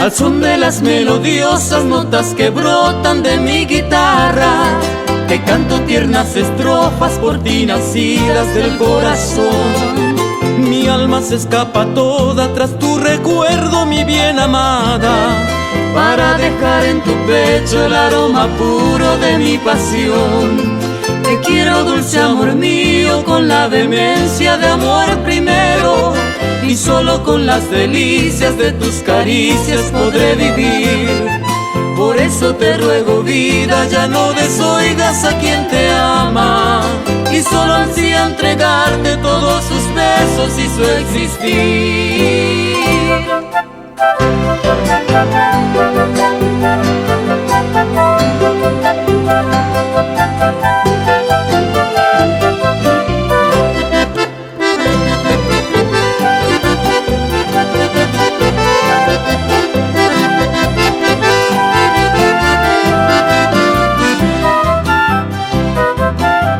Al son de las melodiosas notas que brotan de mi guitarra, te canto tiernas estrofas por ti nacidas del corazón. Mi alma se escapa toda tras tu recuerdo, mi bien amada, para dejar en tu pecho el aroma puro de mi pasión. Te quiero, dulce amor mío, con la vehemencia de amor primero, y solo con las delicias de tus caricias podré vivir. Por eso te ruego, vida, ya no desoigas a quien te ama, y solo ansía entregarte todos sus besos y su existir.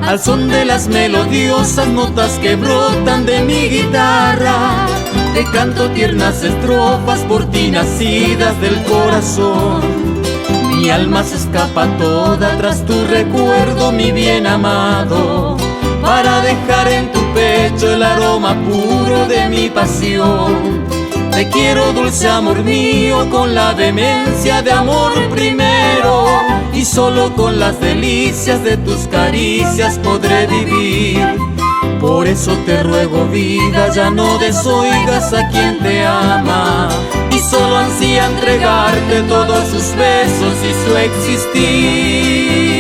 Al son de las melodiosas notas que brotan de mi guitarra, te canto tiernas estrofas por ti nacidas del corazón. Mi alma se escapa toda tras tu recuerdo, mi bien amado, para dejar en tu pecho el aroma puro de mi pasión. Te quiero, dulce amor mío, con la vehemencia de amor primero, y solo con las delicias de tus caricias podré vivir. Por eso te ruego, vida, ya no desoigas a quien te ama, y solo ansía entregarte todos sus besos y su existir.